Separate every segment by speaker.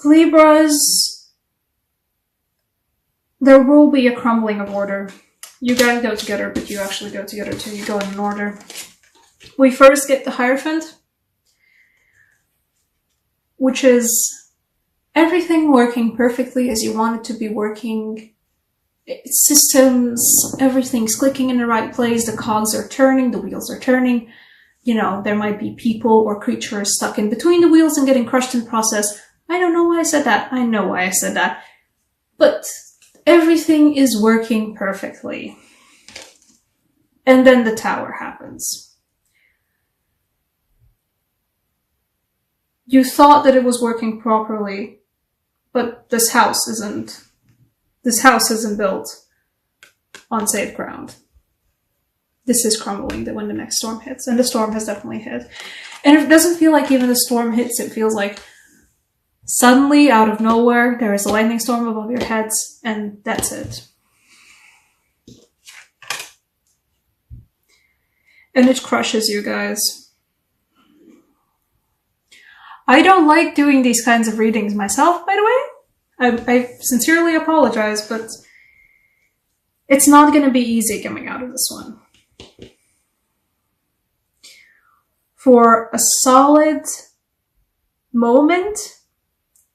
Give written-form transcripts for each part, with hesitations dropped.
Speaker 1: Libras, there will be a crumbling of order. You guys go together, but you actually go together too. You go in an order. We first get the Hierophant, which is everything working perfectly as you want it to be working. Systems, everything's clicking in the right place, the cogs are turning, the wheels are turning. You know, there might be people or creatures stuck in between the wheels and getting crushed in the process. I don't know why I said that. I know why I said that. But everything is working perfectly. And then the Tower happens. You thought that it was working properly, but this house isn't built on safe ground. This is crumbling when the next storm hits, and the storm has definitely hit. And it doesn't feel like even the storm hits, it feels like suddenly, out of nowhere, there is a lightning storm above your heads, and that's it. And it crushes you guys. I don't like doing these kinds of readings myself, by the way. I sincerely apologize, but it's not going to be easy coming out of this one. For a solid moment,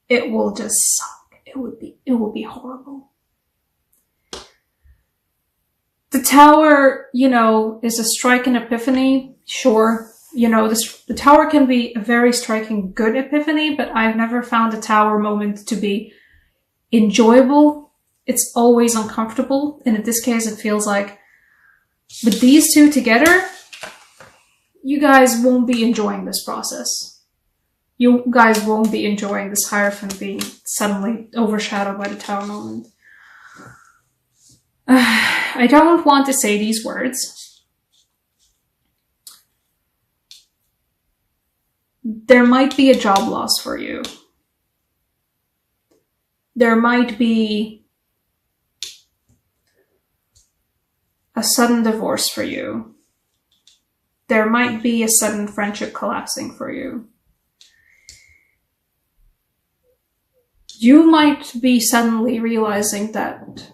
Speaker 1: it will just suck. It will be horrible. The Tower, you know, is a striking epiphany, sure. You know, the Tower can be a very striking good epiphany, but I've never found the Tower moment to be enjoyable. It's always uncomfortable, and in this case it feels like with these two together, you guys won't be enjoying this process. You guys won't be enjoying this Hierophant being suddenly overshadowed by the Tower moment. I don't want to say these words. There might be a job loss for you. There might be a sudden divorce for you. There might be a sudden friendship collapsing for you. You might be suddenly realizing that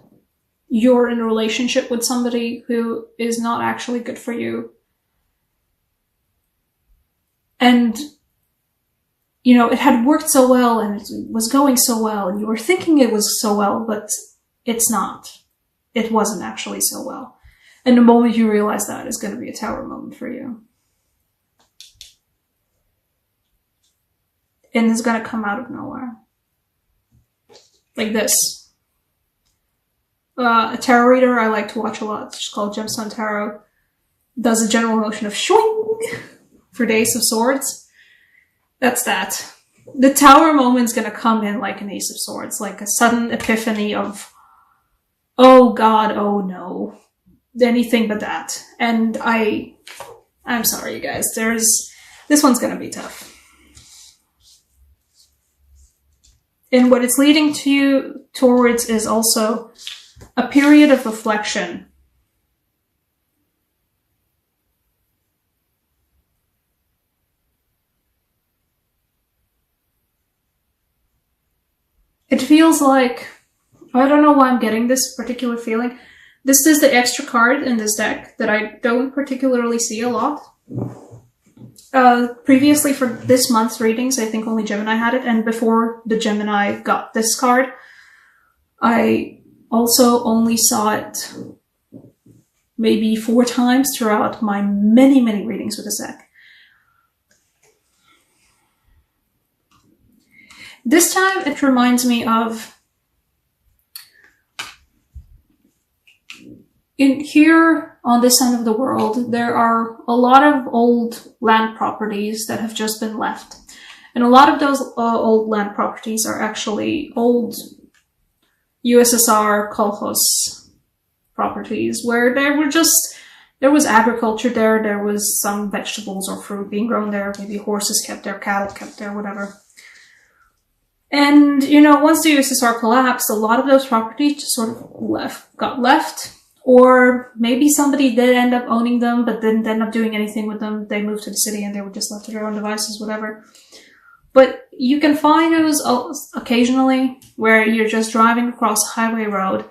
Speaker 1: you're in a relationship with somebody who is not actually good for you. And you know, it had worked so well and it was going so well and you were thinking it was so well, but it's not. It wasn't actually so well. And the moment you realize that is going to be a Tower moment for you. And it's going to come out of nowhere. Like this. A tarot reader I like to watch a lot, it's called Gemstone Tarot, does a general motion of shwing for the Ace of Swords. That's that. The Tower moment's gonna come in like an Ace of Swords, like a sudden epiphany of, oh god, oh no. Anything but that. And I'm sorry you guys, this one's gonna be tough. And what it's leading to you towards is also a period of reflection. It feels like, I don't know why I'm getting this particular feeling. This is the extra card in this deck that I don't particularly see a lot. Previously for this month's readings, I think only Gemini had it, and before the Gemini got this card, I also only saw it maybe 4 times throughout my many, many readings with this deck. This time it reminds me of, in here on this end of the world, there are a lot of old land properties that have just been left. And a lot of those old land properties are actually old USSR kolkhoz properties where there was agriculture there was some vegetables or fruit being grown there, maybe horses kept there, cattle kept there, whatever. And, you know, once the USSR collapsed, a lot of those properties just sort of got left. Or maybe somebody did end up owning them, but didn't end up doing anything with them. They moved to the city and they were just left to their own devices, whatever. But you can find those occasionally where you're just driving across a highway road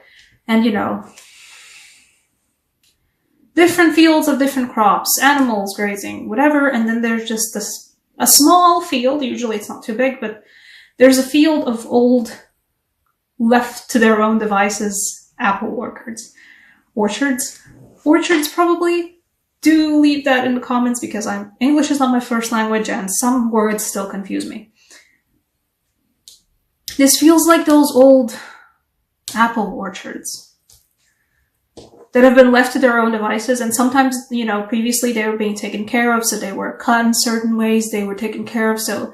Speaker 1: and, you know, different fields of different crops, animals grazing, whatever, and then there's just a small field, usually it's not too big, but there's a field of old, left to their own devices, apple orchards. Orchards probably. Do leave that in the comments because English is not my first language and some words still confuse me. This feels like those old apple orchards that have been left to their own devices, and sometimes, you know, previously they were being taken care of, so they were cut in certain ways, they were taken care of so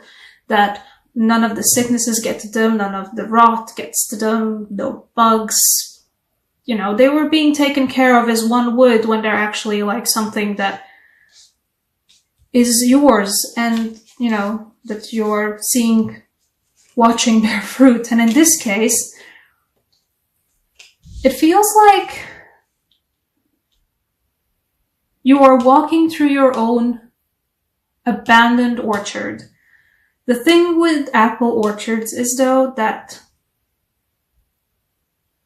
Speaker 1: that none of the sicknesses get to them, none of the rot gets to them, no bugs. You know, they were being taken care of as one would when they're actually like something that is yours and, you know, that you're watching bear fruit. And in this case, it feels like you are walking through your own abandoned orchard. The thing with apple orchards is, though, that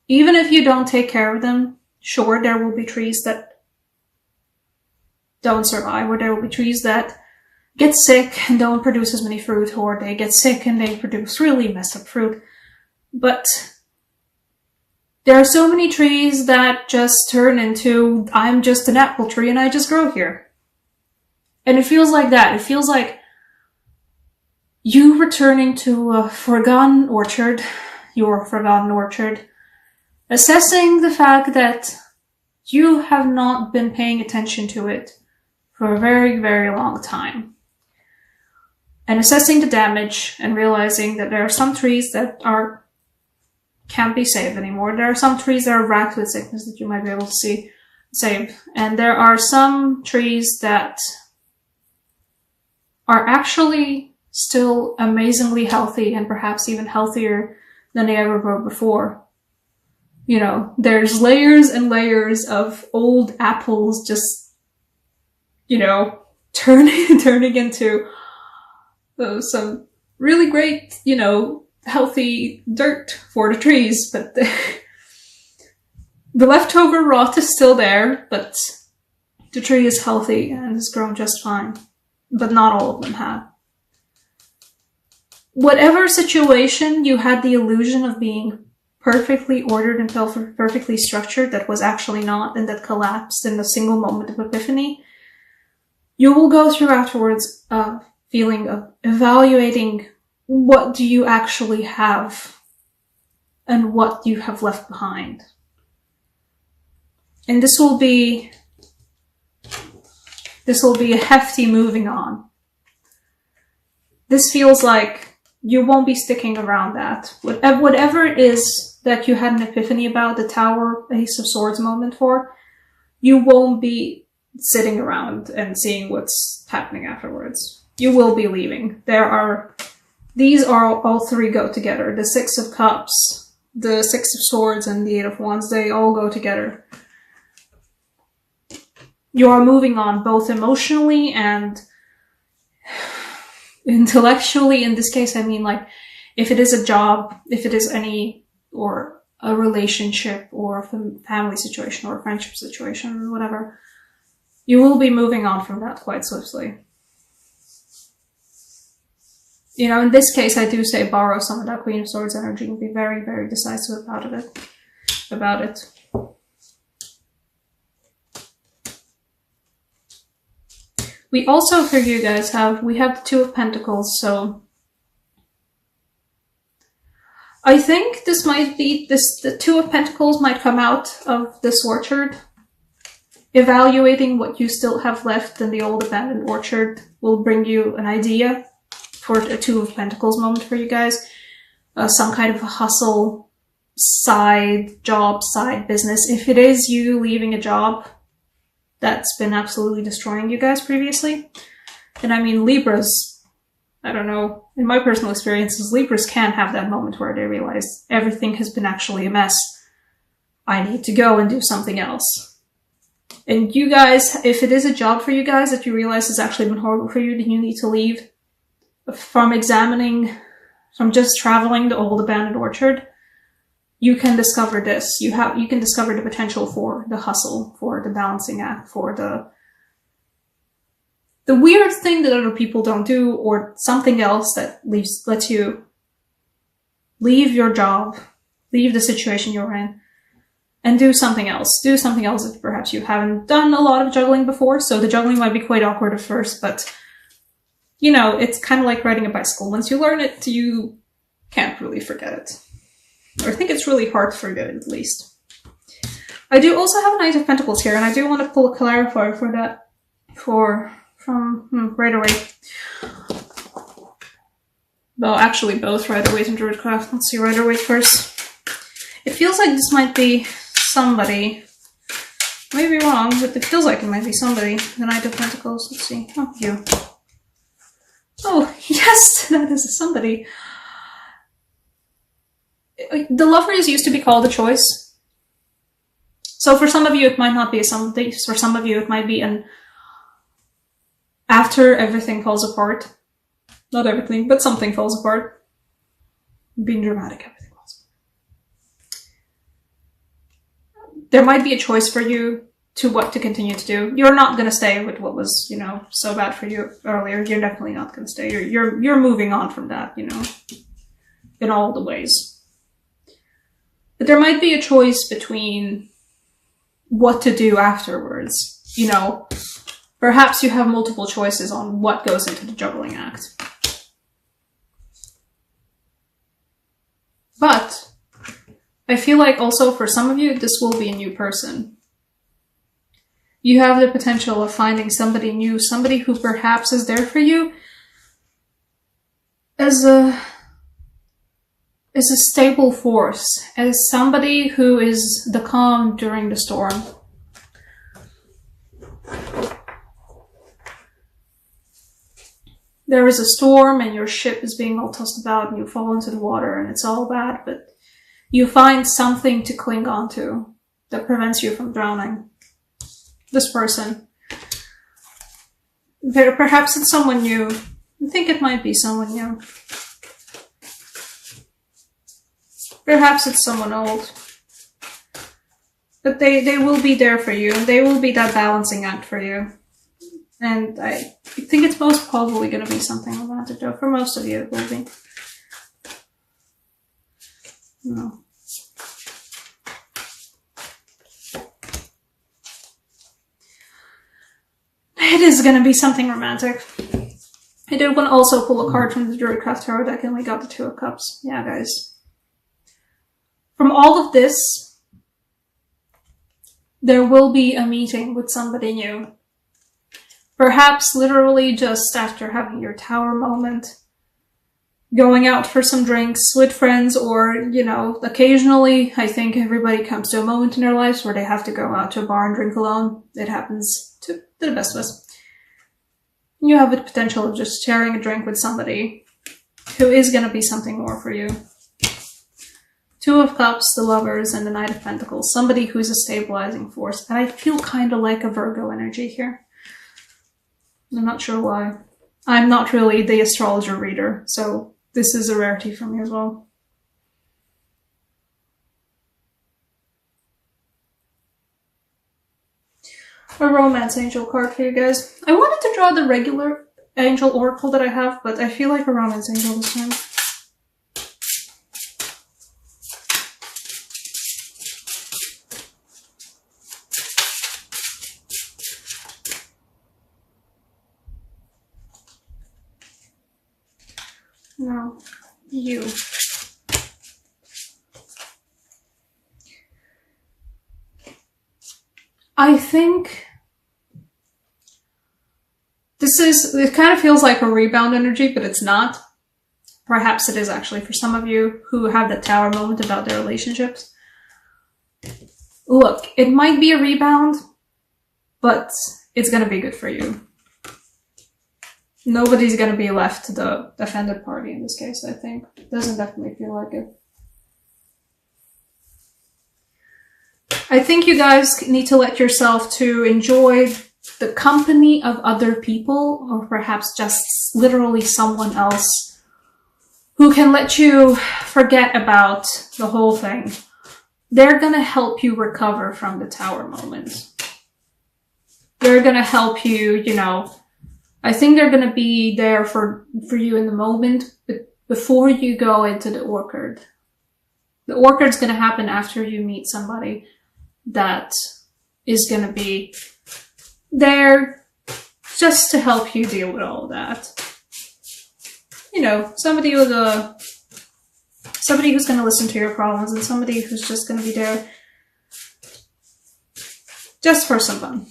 Speaker 1: even if you don't take care of them, sure, there will be trees that don't survive, or there will be trees that get sick and don't produce as many fruit, or they get sick and they produce really messed up fruit. But there are so many trees that just turn into, I'm just an apple tree and I just grow here. And it feels like that. It feels like you returning to a forgotten orchard, your forgotten orchard, assessing the fact that you have not been paying attention to it for a very, very long time. And assessing the damage and realizing that there are some trees that can't be saved anymore. There are some trees that are racked with sickness that you might be able to save. And there are some trees that are actually still amazingly healthy and perhaps even healthier than they ever were before. You know, there's layers and layers of old apples just, you know, turning into some really great, you know, healthy dirt for the trees. But the leftover rot is still there, but the tree is healthy and has grown just fine. But not all of them have. Whatever situation you had the illusion of being perfectly ordered and perfectly structured that was actually not, and that collapsed in a single moment of epiphany, you will go through afterwards a feeling of evaluating what do you actually have and what you have left behind. And this will be a hefty moving on. This feels like you won't be sticking around that. Whatever it is that you had an epiphany about, the Tower, Ace of Swords moment for, you won't be sitting around and seeing what's happening afterwards. You will be leaving. These are all three go together. The Six of Cups, the Six of Swords, and the Eight of Wands, they all go together. You are moving on both emotionally and intellectually. In this case, I mean, like, if it is a job, if it is or a relationship, or a family situation, or a friendship situation, whatever, you will be moving on from that quite swiftly. You know, in this case, I do say borrow some of that Queen of Swords energy and be very, very decisive about it. We also, for you guys, we have the Two of Pentacles, so I think the Two of Pentacles might come out of this orchard. Evaluating what you still have left in the old abandoned orchard will bring you an idea for a Two of Pentacles moment for you guys. Some kind of a hustle, side job, side business. If it is you leaving a job that's been absolutely destroying you guys previously. And I mean, Libras, I don't know, in my personal experiences, Libras can have that moment where they realize everything has been actually a mess. I need to go and do something else. And you guys, if it is a job for you guys that you realize has actually been horrible for you, then you need to leave. from just traveling the old abandoned orchard, you can discover this. You can discover the potential for the hustle, for the balancing act, for the weird thing that other people don't do, or something else that lets you leave your job, leave the situation you're in, and do something else. Do something else that perhaps you haven't done a lot of juggling before, so the juggling might be quite awkward at first, but you know, it's kind of like riding a bicycle. Once you learn it, you can't really forget it. Or I think it's really hard to forget it, at least. I do also have a Knight of Pentacles here, and I do want to pull a clarifier for that from Rider-Waite. Well, actually both Rider-Waite and Druidcraft. Let's see Rider-Waite first. It feels like this might be somebody. I may be wrong, but it feels like it might be somebody. The Knight of Pentacles. Let's see. Oh, you. Oh, yes, that is somebody. The Lovers used to be called a choice. So for some of you, it might not be a somebody. For some of you, it might be an after everything falls apart. Not everything, but something falls apart. Being dramatic, everything falls apart. There might be a choice for you to what to continue to do. You're not going to stay with what was, you know, so bad for you earlier. You're definitely not going to stay. You're moving on from that, you know, in all the ways. But there might be a choice between what to do afterwards. You know, perhaps you have multiple choices on what goes into the juggling act. But I feel like also for some of you, this will be a new person. You have the potential of finding somebody new, somebody who perhaps is there for you as a stable force, as somebody who is the calm during the storm. There is a storm and your ship is being all tossed about and you fall into the water and it's all bad, but you find something to cling on to that prevents you from drowning. This person. Perhaps it's someone new. I think it might be someone new. Perhaps it's someone old. But they will be there for you. They will be that balancing act for you. And I think it's most probably going to be something romantic, though. For most of you, it will be. No. It is going to be something romantic. I did want to also pull a card from the Druidcraft Tarot deck, and we got the Two of Cups. Yeah, guys. From all of this, there will be a meeting with somebody new. Perhaps literally just after having your tower moment, going out for some drinks with friends, or, you know, occasionally, I think everybody comes to a moment in their lives where they have to go out to a bar and drink alone. It happens to the best of us. You have the potential of just sharing a drink with somebody who is going to be something more for you. Two of Cups, the Lovers, and the Knight of Pentacles. Somebody who's a stabilizing force. And I feel kind of like a Virgo energy here. I'm not sure why. I'm not really the astrologer reader, so this is a rarity for me as well. A romance angel card for you guys. I wanted to draw the regular angel oracle that I have, but I feel like a romance angel this time. No, you. I think it kind of feels like a rebound energy, but it's not. Perhaps it is actually for some of you who have that tower moment about their relationships. Look, it might be a rebound, but it's going to be good for you. Nobody's going to be left to the offended party in this case, I think. It doesn't definitely feel like it. I think you guys need to let yourself to enjoy the company of other people, or perhaps just literally someone else who can let you forget about the whole thing, they're gonna help you recover from the Tower moment. They're gonna help you, you know, I think they're gonna be there for you in the moment, but before you go into the Orchard. The Orchard's gonna happen after you meet somebody that is gonna be there just to help you deal with all of that. You know, somebody who's gonna listen to your problems, and somebody who's just gonna be there just for some fun.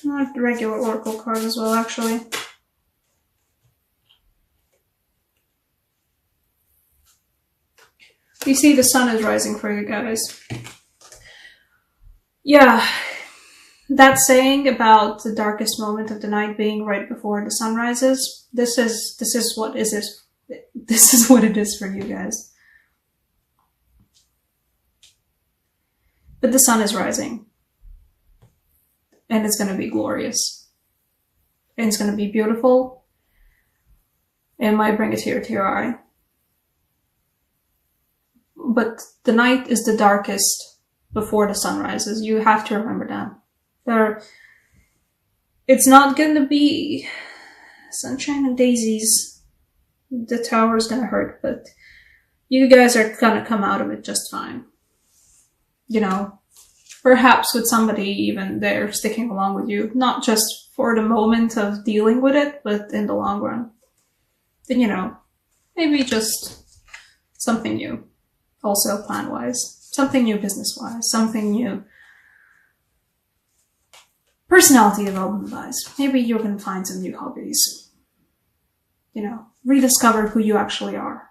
Speaker 1: I like the regular Oracle card as well, actually. You see, the sun is rising for you guys. Yeah, that saying about the darkest moment of the night being right before the sun rises, this is what it is for you guys. But the sun is rising. And it's going to be glorious. And it's going to be beautiful. It might bring a tear to your eye. But the night is the darkest before the sun rises. You have to remember that. It's not going to be sunshine and daisies. The Tower is going to hurt, but you guys are going to come out of it just fine. You know, perhaps with somebody even there sticking along with you, not just for the moment of dealing with it, but in the long run. Then, you know, maybe just something new. Also plan-wise. Something new business-wise. Something new personality development-wise. Maybe you're going to find some new hobbies. You know, rediscover who you actually are.